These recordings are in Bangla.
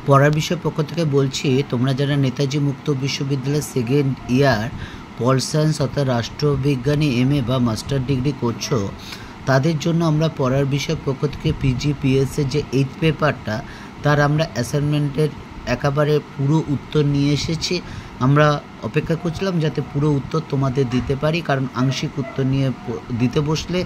পড়ার বিষয় পক্ষ থেকে বলছি, তোমরা যারা নেতাজি মুক্ত বিশ্ববিদ্যালয়ের সেকেন্ড ইয়ার পল সায়েন্স অর্থাৎ রাষ্ট্রবিজ্ঞানী MA বা মাস্টার ডিগ্রি করছো, তাদের জন্য আমরা পড়ার বিষয় পক্ষ থেকে PGPS এর যে 8th পেপারটা, তার আমরা অ্যাসাইনমেন্টের একেবারে পুরো উত্তর নিয়ে এসেছি। আমরা অপেক্ষা করছিলাম যাতে পুরো উত্তর তোমাদের দিতে পারি, কারণ আংশিক উত্তর নিয়ে দিতে বসলে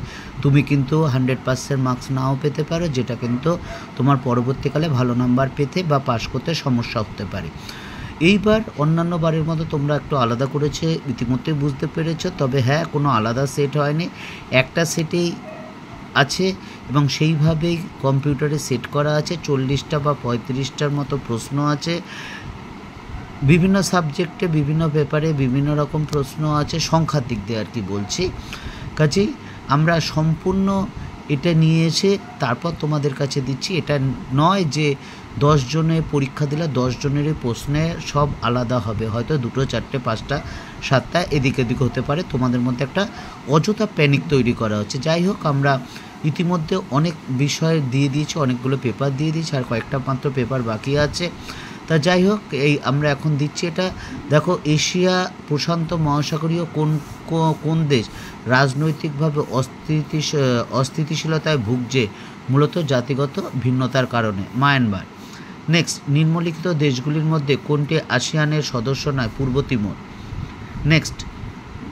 তুমি কিন্তু 100% মার্কস নাও পেতে পারো, যেটা কিন্তু তোমার পরবর্তীকালে ভালো নাম্বার পেতে বা পাশ করতে সমস্যা হতে পারে। এইবার অন্যান্য বারের মতো তোমরা একটু আলাদা করেছে ইতিমধ্যেই বুঝতে পেরেছ, তবে হ্যাঁ, কোনো আলাদা সেট হয়নি, একটা সেটেই আছে এবং সেইভাবেই কম্পিউটারে সেট করা আছে। 40টা বা 35টার মতো প্রশ্ন আছে, বিভিন্ন সাবজেক্টে বিভিন্ন পেপারে বিভিন্ন রকম প্রশ্ন আছে, সংখ্যার দিক দিয়ে আর কি বলছি। কাজেই আমরা সম্পূর্ণ এটা নিয়ে এসে তারপর তোমাদের কাছে দিচ্ছি। এটা নয় যে 10 জনে পরীক্ষা দিলে 10 জনেরই প্রশ্নে সব আলাদা হবে, হয়তো 2, 4, 5, 7টা এদিক এদিক হতে পারে। তোমাদের মধ্যে একটা অযথা প্যানিক তৈরি করা হচ্ছে। যাই হোক, আমরা ইতিমধ্যে অনেক বিষয় দিয়ে দিয়েছি, অনেকগুলো পেপার দিয়ে দিয়েছি, আর কয়েকটা মাত্র পেপার বাকি আছে। তা যাই হোক, এই আমরা এখন দিচ্ছি এটা। দেখো, এশিয়া প্রশান্ত মহাসাগরীয় কোন দেশ রাজনৈতিকভাবে অস্থিতিশীলতায় ভুগছে, মূলত জাতিগত ভিন্নতার কারণে? মায়ানমার। নেক্সট, নিম্নলিখিত দেশগুলির মধ্যে কোনটি আসিয়ানের সদস্য নয়? পূর্ব তিমুর। নেক্সট,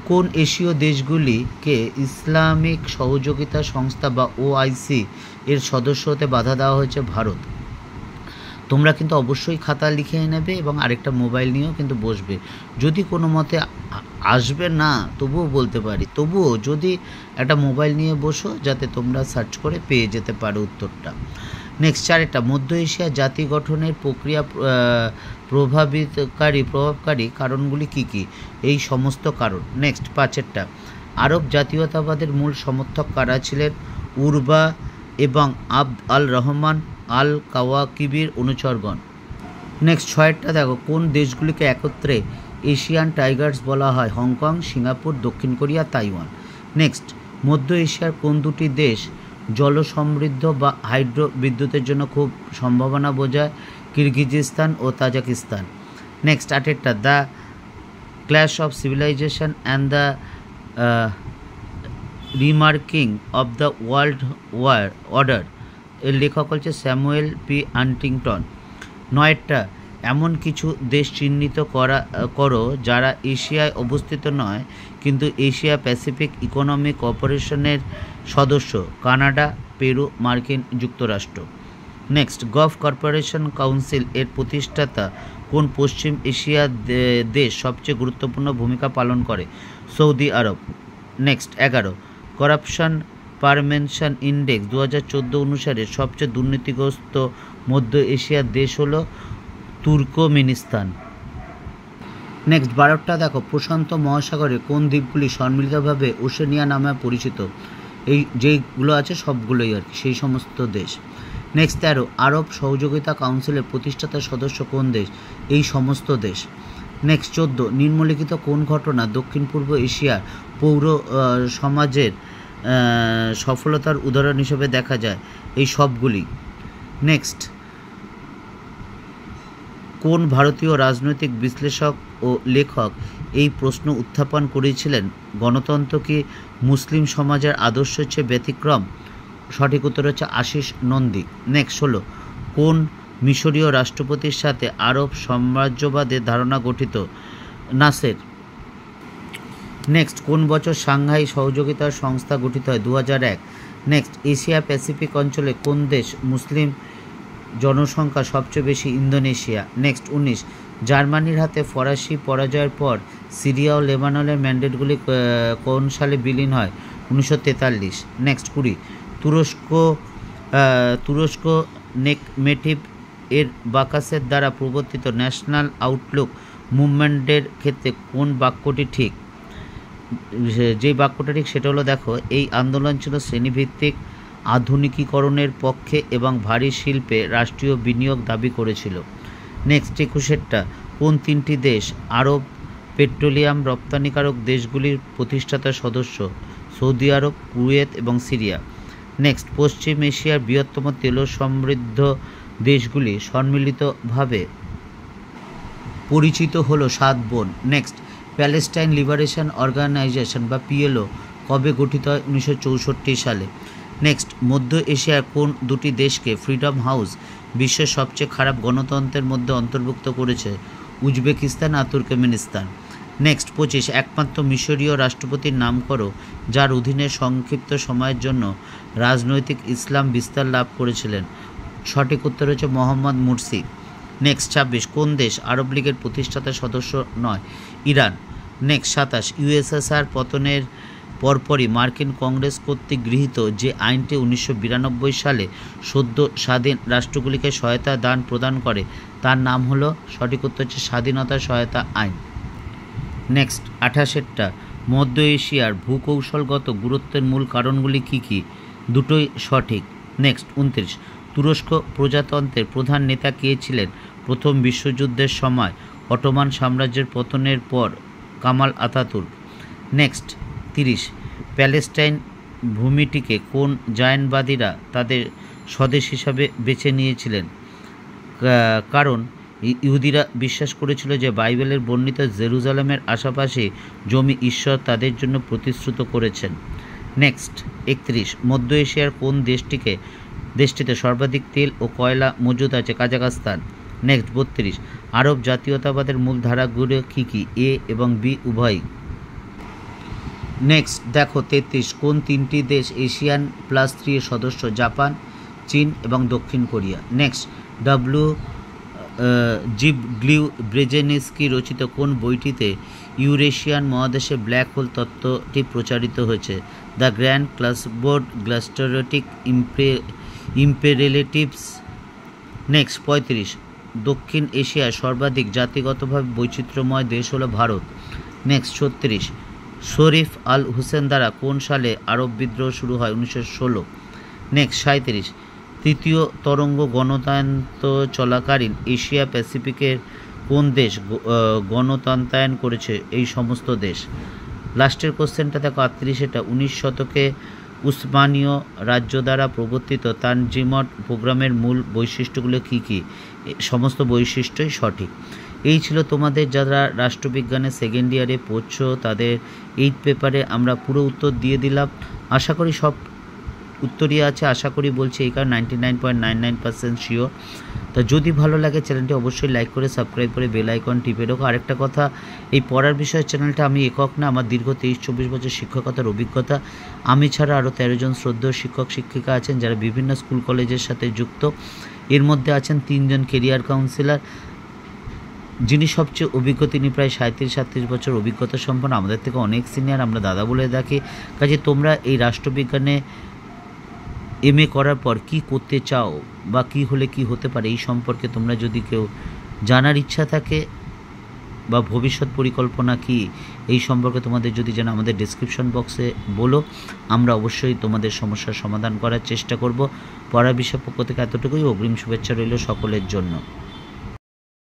কোন এশীয় দেশগুলিকে ইসলামিক সহযোগিতা সংস্থা বা OIC এর সদস্য হতে বাধা দেওয়া হয়েছে? ভারত। তোমরা কিন্তু অবশ্যই খাতা লিখে নেবে এবং আরেকটা মোবাইল নিয়েও কিন্তু বসবে। যদি কোনো মতে আসবে না তবুও বলতে পারি, তবুও যদি একটা মোবাইল নিয়ে বসো যাতে তোমরা সার্চ করে পেয়ে যেতে পারো উত্তরটা। নেক্সট, 4টা, মধ্য এশিয়া জাতি গঠনের প্রক্রিয়া প্রভাবকারী কারণগুলি কি কি? এই সমস্ত কারণ। নেক্সট, 5টা, আরব জাতীয়তাবাদের মূল সমর্থক কারা ছিলেন? উরবা এবং আবদ আল রহমান আল কাওয়াকিবির অনুচরগণ। নেক্সট, 6টা দেখো, কোন দেশগুলিকে একত্রে এশিয়ান টাইগার্স বলা হয়? হংকং, সিঙ্গাপুর, দক্ষিণ কোরিয়া, তাইওয়ান। নেক্সট, মধ্য এশিয়ার কোন দুটি দেশ জলসমৃদ্ধ বা হাইড্রো বিদ্যুতের জন্য খুব সম্ভাবনা বোঝায়? কিরগিজস্তান ও তাজিকিস্তান। নেক্সট, 8টা, the clash of civilization and the remarking of the world order এর লেখক হচ্ছে স্যামুয়েল পি হান্টিংটন। 9টা, এমন কিছু দেশ চিহ্নিত করো যারা এশিয়ায় অবস্থিত নয় কিন্তু এশিয়া প্যাসিফিক ইকোনমিক কোঅপারেশনের সদস্য? কানাডা, পেরু, মার্কিন যুক্তরাষ্ট্র। নেক্সট, গালফ কর্পোরেশন কাউন্সিল এর প্রতিষ্ঠাতা কোন পশ্চিম এশিয়া দেশ সবচেয়ে গুরুত্বপূর্ণ ভূমিকা পালন করে? সৌদি আরব। নেক্সট, 11, করাপশন পারসেপশন ইন্ডেক্স 2014 অনুসারে সবচেয়ে দুর্নীতিগ্রস্ত মধ্য এশিয়ার দেশ হলো তুর্কমেনিস্তান। নেক্সট, 12টা দেখো, প্রশান্ত মহাসাগরে কোন দ্বীপগুলি সম্মিলিতভাবে ওশেনিয়া নামে পরিচিত? এই যেইগুলো আছে সবগুলোই আর কি, সেই সমস্ত দেশ। নেক্সট, 13, আরব সহযোগিতা কাউন্সিলের প্রতিষ্ঠাতা সদস্য কোন দেশ? এই সমস্ত দেশ। নেক্সট, 14, নিম্নলিখিত কোন ঘটনা দক্ষিণ পূর্ব এশিয়ার পৌর সমাজের সফলতার উদাহরণ হিসেবে দেখা যায়? এই সবগুলি। নেক্সট, কোন ভারতীয় রাজনৈতিক বিশ্লেষক ও লেখক এই প্রশ্ন উত্থাপন করেছিলেন, গণতন্ত্র কি মুসলিম সমাজের আদর্শ চেয়ে ব্যতিক্রম? সঠিক উত্তর হচ্ছে আশিস নন্দী। নেক্সট, 16, কোন মিশরীয় রাষ্ট্রপতির সাথে আরব সাম্রাজ্যবাদের ধারণা গঠিত? নাসের। নেক্সট, কোন বছর সাংহাই সহযোগিতা সংস্থা গঠিত হয়? 2001। নেক্সট, এশিয়া প্যাসিফিক অঞ্চলে কোন দেশ মুসলিম জনসংখ্যা সবচেয়ে বেশি? ইন্দোনেশিয়া। নেক্সট, 19, জার্মানির হাতে ফরাসি পরাজয়ের পর সিরিয়া ও লেবাননের ম্যান্ডেটগুলি কোন সালে বিলীন হয়? 1943। নেক্সট, 20, তুরস্ক নেকমেটিভ এর বাকাসের দ্বারা প্রবর্তিত ন্যাশনাল আউটলুক মুভমেন্টের ক্ষেত্রে কোন বাক্যটি ঠিক? যেই বাক্যটা ঠিক সেটা হলো, দেখো, এই আন্দোলন ছিল শ্রেণীভিত্তিক আধুনিকীকরণের পক্ষে এবং ভারী শিল্পে রাষ্ট্রীয় বিনিয়োগ দাবি করেছিল। নেক্সট, 21টা, কোন 3টি দেশ আরব পেট্রোলিয়াম রপ্তানিকারক দেশগুলির প্রতিষ্ঠাতা সদস্য? সৌদি আরব, কুয়েত এবং সিরিয়া। নেক্সট, পশ্চিম এশিয়ার বৃহত্তম তেল সমৃদ্ধ দেশগুলি সম্মিলিতভাবে পরিচিত হলো 7 বোন। নেক্সট, প্যালেস্টাইন লিবারেশন অর্গানাইজেশন বা পিএলও কবে গঠিত হয়? 1964 সালে। নেক্সট, মধ্য এশিয়ার কোন দুটি দেশকে ফ্রিডম হাউস বিশ্বের সবচেয়ে খারাপ গণতন্ত্রের মধ্যে অন্তর্ভুক্ত করেছে? উজবেকিস্তান আর তুর্কমেনিস্তান। নেক্সট 25, একমাত্র মিশরীয় রাষ্ট্রপতির নাম করো যার অধীনে সংক্ষিপ্ত সময়ের জন্য রাজনৈতিক ইসলাম বিস্তার লাভ করেছিলেন। সঠিক উত্তর হচ্ছে মোহাম্মদ মুরসি। নেক্সট 26, কোন দেশ আরব লীগের প্রতিষ্ঠাতা সদস্য নয়? ইরান। নেক্সট 27, ইউএসএসআর পতনের পরপরই মার্কিন কংগ্রেস কর্তৃক গৃহীত যে আইনটি 1992 সালে সদ্য স্বাধীন রাষ্ট্রগুলিকে সহায়তা দান প্রদান করে তার নাম হলো? সঠিক উত্তর হচ্ছে স্বাধীনতা সহায়তা আইন। নেক্সট 28টা, মধ্য এশিয়ার ভূকৌশলগত গুরুত্বের মূল কারণগুলি কী কী? দুটোই সঠিক। নেক্সট 29, তুরস্ক প্রজাতন্ত্রের প্রধান নেতা কে ছিলেন প্রথম বিশ্বযুদ্ধের সময় অটোমান সাম্রাজ্যের পতনের পর? কামাল আতাতুর্ক। নেক্সট 30, প্যালেস্টাইন ভূমিটিকে কোন জায়নবাদীরা তাদের স্বদেশ হিসাবে বেছে নিয়েছিলেন? কারণ ইহুদিরা বিশ্বাস করেছিল যে বাইবেলের বর্ণিত জেরুজালেমের আশেপাশে জমি ঈশ্বর তাদের জন্য প্রতিশ্রুত করেছেন। নেক্সট 31, মধ্য এশিয়ার কোন দেশটিতে সর্বাধিক তেল ও কয়লা মজুদ আছে? কাজাখস্তান। নেক্সট 32, আরব জাতীয়তাবাদের মূল ধারাগুলো কী কী? এ এবং বি উভয়ই। নেক্সট দেখো 33, কোন তিনটি দেশ ASEAN+3 এর সদস্য? জাপান, চীন এবং দক্ষিণ কোরিয়া। নেক্সট, জিভগ্লিউ ব্রেজেনস্কি রচিত কোন বইটিতে ইউরেশিয়ান মহাদেশে ব্ল্যাক হোল তত্ত্বটি প্রচারিত হয়েছে? The grand chessboard geostrategic imperatives. Next 35, দক্ষিণ এশিয়ার সর্বাধিক জাতিগতভাবে বৈচিত্র্যময় দেশ হলো Bharat. Next 36, Sharif al Hussein দ্বারা কোন সালে আরব বিদ্রোহ শুরু হয়? 1916। নেক্সট 37, তৃতীয় তরঙ্গ গণতন্ত্র চলাকালীন এশিয়া প্যাসিফিকের কোন দেশ গণতন্ত্রায়ন করেছে? এই সমস্ত দেশ। লাস্টের কোশ্চেনটা দেখো 38, এটা 19 শতকে উসমানীয় রাজ্য দ্বারা প্রবর্তিত তানজিমট প্রোগ্রামের মূল বৈশিষ্ট্যগুলো কী কী? সমস্ত বৈশিষ্ট্যই সঠিক। এই ছিল তোমাদের যারা রাষ্ট্রবিজ্ঞানে সেকেন্ড ইয়ারে পড়ছো তাদের 8 পেপারে আমরা পুরো উত্তর দিয়ে দিলাম। আশা করি সব উত্তরই আছে, আশা করি বলছি এই কারণ 99.99% শিওর। তা যদি ভালো লাগে চ্যানেলটি অবশ্যই লাইক করে সাবস্ক্রাইব করে বেল আইকন টিপে রাখো। আরেকটা কথা, এই পড়ার বিষয়ের চ্যানেলটা আমি একক না, আমার দীর্ঘ 23-24 বছর শিক্ষকতার অভিজ্ঞতা। আমি ছাড়া আরও 13 জন শ্রদ্ধেয় শিক্ষক শিক্ষিকা আছেন যারা বিভিন্ন স্কুল কলেজের সাথে যুক্ত। এর মধ্যে আছেন 3 জন কেরিয়ার কাউন্সিলর, যিনি সবচেয়ে অভিজ্ঞ, তিনি প্রায় 37-38 বছর অভিজ্ঞতা সম্পন্ন, আমাদের থেকে অনেক সিনিয়র, আমরা দাদা বলে ডাকি। কাজে তোমরা এই রাষ্ট্রবিজ্ঞানে MA করার পর কি করতে চাও বা কি হলে কি হতে পারে এই সম্পর্কে তোমরা যদি কেউ জানার ইচ্ছা থাকে বা ভবিষ্যৎ পরিকল্পনা কি এই সম্পর্কে তোমাদের যদি জানা আমাদের ডেসক্রিপশন বক্সে বলো, আমরা অবশ্যই তোমাদের সমস্যার সমাধান করার চেষ্টা করব। পড়া বিষয় পক্ষ থেকে এতটুকুই, অগ্রিম শুভেচ্ছা রইল সকলের জন্য।